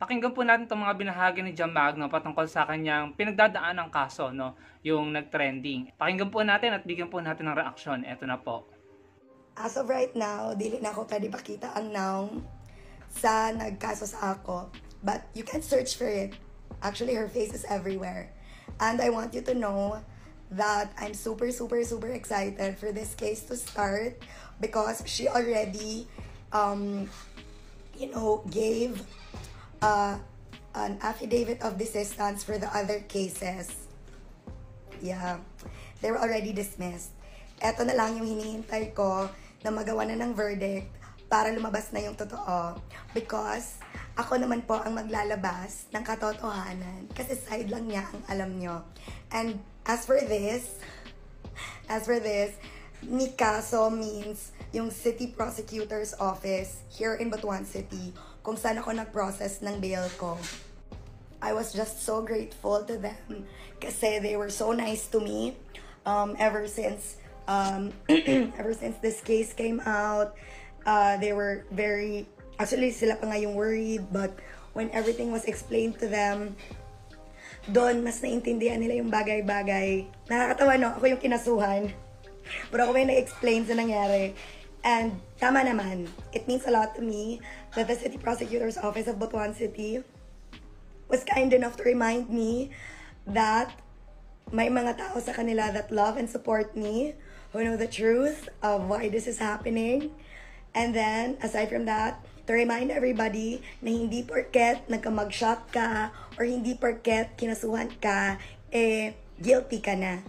Pakinggan po natin itong mga binahagi ni John Magno patungkol sa kanyang pinagdadaan ng kaso, no? Yung nag-trending. Pakinggan po natin at bigyan po natin ng reaksyon. Ito na po. As of right now, dili na ako pwede pakita ang noun sa nagkaso sa ako. But you can search for it. Actually, her face is everywhere. And I want you to know that I'm super excited for this case to start because she already, gave an affidavit of desistance for the other cases. Yeah, they were already dismissed. Eto na lang yung hinihintay ko na magawa na ng verdict para lumabas na yung totoo. Because ako naman po ang maglalabas ng katotohanan kasi side lang niya ang alam nyo. And as for this, Mikaso means yung City Prosecutor's Office here in Butuan City kung saan ako nag-process ng bail ko. I was just so grateful to them kasi they were so nice to me ever since this case came out. They were very, actually sila pa nga yung worried, but when everything was explained to them, doon mas naintindihan nila yung bagay-bagay. Nakakatawa, no? Ako yung kinasuhan. Pero ako may na-explain sa nangyari. And tama naman, it means a lot to me that the City Prosecutor's Office of Butuan City was kind enough to remind me that may mga tao sa kanila that love and support me, who know the truth of why this is happening. And then, aside from that, to remind everybody na hindi porket nagka-mugshot ka or hindi porket kinasuhan ka, guilty ka na.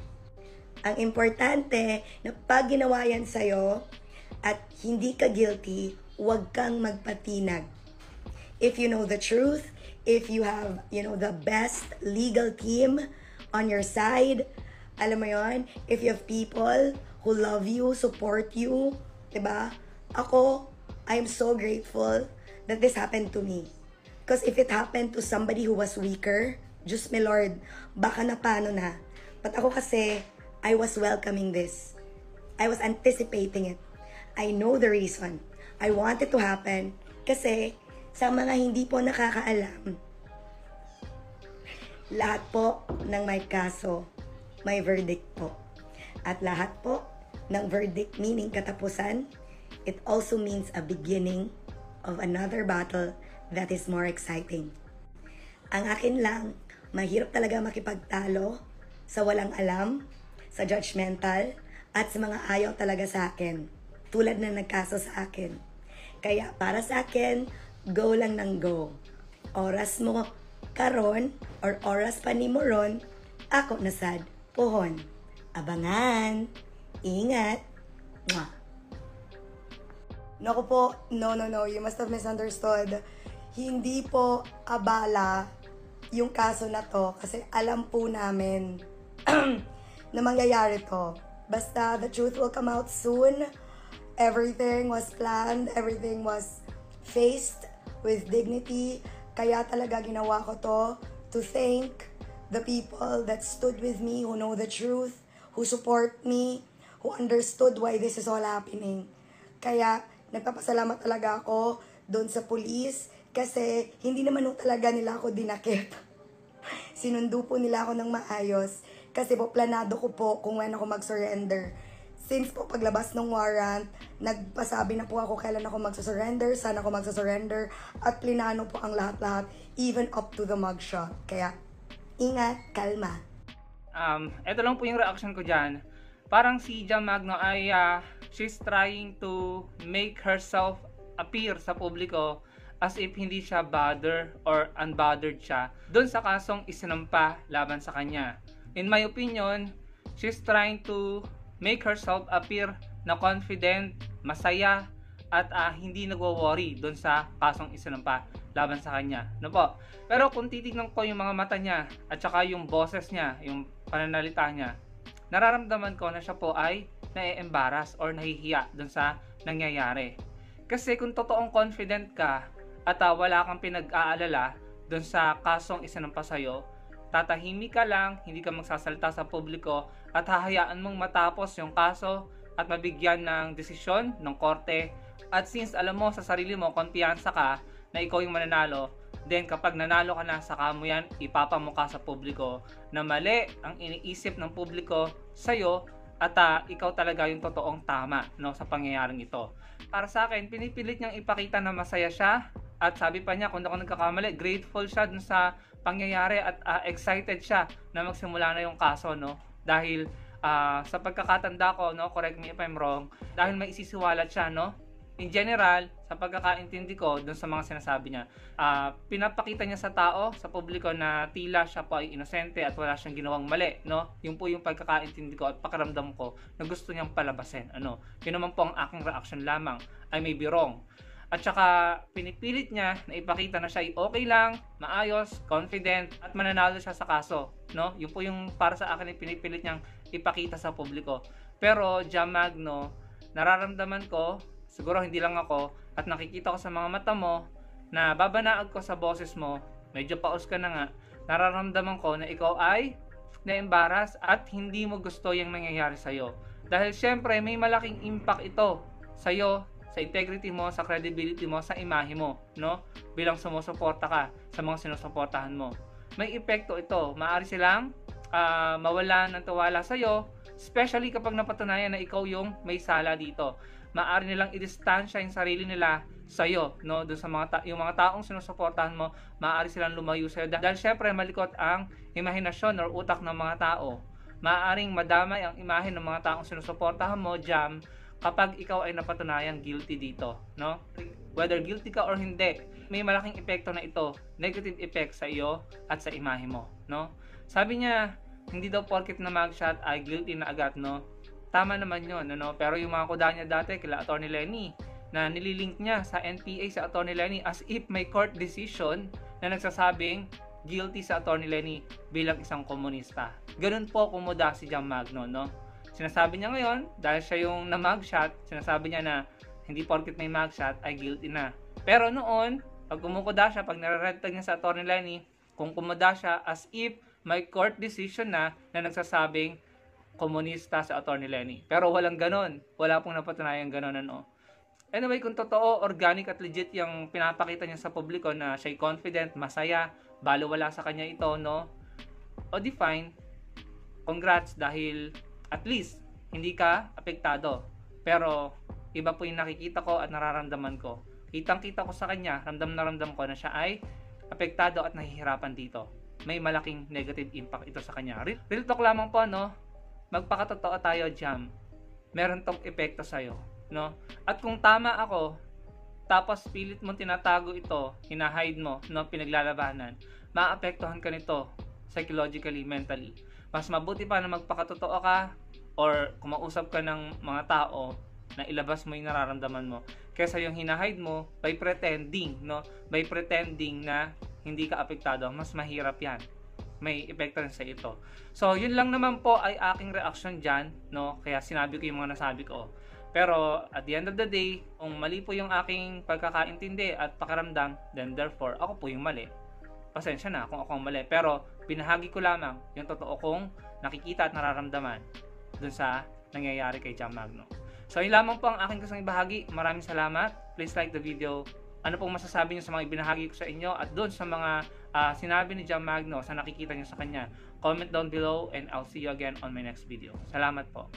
Ang importante na pag ginawa yan sa'yo at hindi ka guilty, huwag kang magpatinag. If you know the truth, if you have, the best legal team on your side, alam mo yon, if you have people who love you, support you, diba? Ako, I'm so grateful that this happened to me. Because if it happened to somebody who was weaker, Diyos me Lord, baka na paano na. But ako kasi, I was welcoming this. I was anticipating it. I know the reason. I want it to happen kasi sa mga hindi po nakakaalam, lahat po ng may kaso, may verdict po. At lahat po ng verdict meaning katapusan, it also means a beginning of another battle that is more exciting. Ang akin lang, mahirap talaga makipagtalo sa walang alam, sa judgmental, at sa mga ayaw talaga sa akin, tulad na nagkaso sa akin. Kaya para sa akin, go lang ng go. Oras mo karon or oras pa ni mo ron, ako nasad pohon. Abangan! Ingat! Mwah! Naku po, no, you must have misunderstood. Hindi po abala yung kaso na to kasi alam po namin na mangyayari to. Basta the truth will come out soon. Everything was planned, everything was faced with dignity. Kaya talaga ginawa ko to thank the people that stood with me, who know the truth, who support me, who understood why this is all happening. Kaya nagpapasalamat talaga ako doon sa police kasi hindi naman talaga nila ako dinakip. Sinundo po nila ako ng maayos kasi po planado ko po kung when ako mag-surrender. Since po paglabas ng warrant, nagpasabi na po ako kailan ako magsusurrender, saan ako magsusurrender, at plinano po ang lahat-lahat, even up to the mugshot. Kaya, ingat, kalma. Ito lang po yung reaction ko dyan. Parang si John Magno ay she's trying to make herself appear sa publiko as if hindi siya bother or unbothered siya doon sa kasong isinampa laban sa kanya. In my opinion, she's trying to make herself appear na confident, masaya, at hindi nagwo-worry doon sa kasong isinampa laban sa kanya. No po? Pero kung titignan ko yung mga mata niya at saka yung boses niya, yung pananalita niya, nararamdaman ko na siya po ay na-embarrass or nahihiya doon sa nangyayari. Kasi kung totoong confident ka at wala kang pinag-aalala doon sa kasong isinampa sa'yo, tatahimik ka lang, hindi ka magsasalita sa publiko at hahayaan mong matapos yung kaso at mabigyan ng desisyon ng korte. At since alam mo sa sarili mo, kumpiyansa ka na ikaw yung mananalo, Then kapag nanalo ka na, saka mo yan ipapamukha sa publiko na mali ang iniisip ng publiko sa'yo at ikaw talaga yung totoong tama, no, sa pangyayaring ito. Para sa akin, pinipilit niyang ipakita na masaya siya at sabi pa niya, kung ako nagkakamali, grateful siya dun sa pangyayari at excited siya na magsimula na yung kaso, no, dahil sa pagkakatanda ko, no, correct me if I'm wrong, dahil may isisiwalat siya, no, in general, sa pagkakaintindi ko dun sa mga sinasabi niya, pinapakita niya sa tao, sa publiko na tila siya po ay inosente at wala siyang ginawang mali, no? Yun po yung pagkakaintindi ko at pakiramdam ko na gusto niyang palabasin, ano? Yun naman po ang aking reaction lamang. I may be wrong. At saka pinipilit niya na ipakita na siya ay okay lang, maayos, confident at mananalo siya sa kaso, no? Yun po yung para sa akin ay pinipilit niyang ipakita sa publiko. Pero Jam Magno, nararamdaman ko, siguro hindi lang ako, at nakikita ko sa mga mata mo na babanaag ko sa boses mo, medyo paus ka na nga, nararamdaman ko na ikaw ay na-embarrass at hindi mo gusto yung nangyayari sa'yo. Dahil syempre may malaking impact ito sa'yo, sa integrity mo, sa credibility mo, sa imahe mo, no? Bilang sumusuporta ka sa mga sinusuportahan mo. May epekto ito. Maaari silang mawala ng tiwala sa'yo, especially kapag napatunayan na ikaw yung may sala dito. Maaari nilang i-distansya yung sarili nila sa'yo, no? Doon sa yung mga taong sinusuportahan mo, maaari silang lumayo sa'yo. Dahil syempre malikot ang imahinasyon or utak ng mga tao. Maaaring madamay ang imahe ng mga taong sinusuportahan mo, Jam, kapag ikaw ay napatunayan guilty dito, no? Whether guilty ka or hindi, may malaking epekto na ito, negative effect sa iyo at sa imahe mo, no? Sabi niya, hindi daw porket na mugshot ay guilty na agad, no? Tama naman yun, no? Pero yung mga kuda niya dati kila Atty. Lenny, na nililink niya sa NPA sa Atty. Lenny as if may court decision na nagsasabing guilty sa Atty. Lenny bilang isang komunista. Ganun po kumuda si Jam Magno, no? Sinasabi niya ngayon, dahil siya yung na-mugshot, sinasabi niya na hindi porket may mugshot ay guilty na. Pero noon, pag kumukuda siya, pag nare-red tag niya sa Atty. Lenny, kung kumuda siya as if may court decision na nagsasabing komunista sa Atty. Lenny. Pero walang ganon. Wala pong napatunayan ganon, ano. Anyway, kung totoo, organic at legit yung pinapakita niya sa publiko na siya'y confident, masaya, baliwala sa kanya ito, no? O di fine, congrats dahil at least hindi ka apektado. Pero iba po yung nakikita ko at nararamdaman ko. Kitang-kita ko sa kanya, ramdam na ramdam ko na siya ay apektado at nahihirapan dito. May malaking negative impact ito sa kanya. Real talk lamang po, no? Magpakatotoo tayo, Jam. Meron tong epekto sa'yo, no? At kung tama ako, tapos pilit mo tinatago ito, hinahide mo, no, pinaglalabanan, maapektuhan ka nito psychologically, mentally. Mas mabuti pa na magpakatotoo ka or kumausap ka ng mga tao na ilabas mo yung nararamdaman mo kaysa yung hinahide mo by pretending, no? By pretending na hindi ka apektado, mas mahirap yan. May epekto rin sa ito. So, yun lang naman po ay aking reaction dyan, no? Kaya sinabi ko yung mga nasabi ko. Pero, at the end of the day, kung mali po yung aking pagkakaintindi at pakiramdam, then therefore, ako po yung mali. Pasensya na kung ako ang mali. Pero, binahagi ko lamang yung totoo kong nakikita at nararamdaman dun sa nangyayari kay Jam Magno. So, yun lamang po ang aking gustong ibahagi. Maraming salamat. Please like the video. Ano pong masasabi niyo sa mga ibinahagi ko sa inyo at doon sa mga sinabi ni Jam Magno sa nakikita niyo sa kanya. Comment down below and I'll see you again on my next video. Salamat po.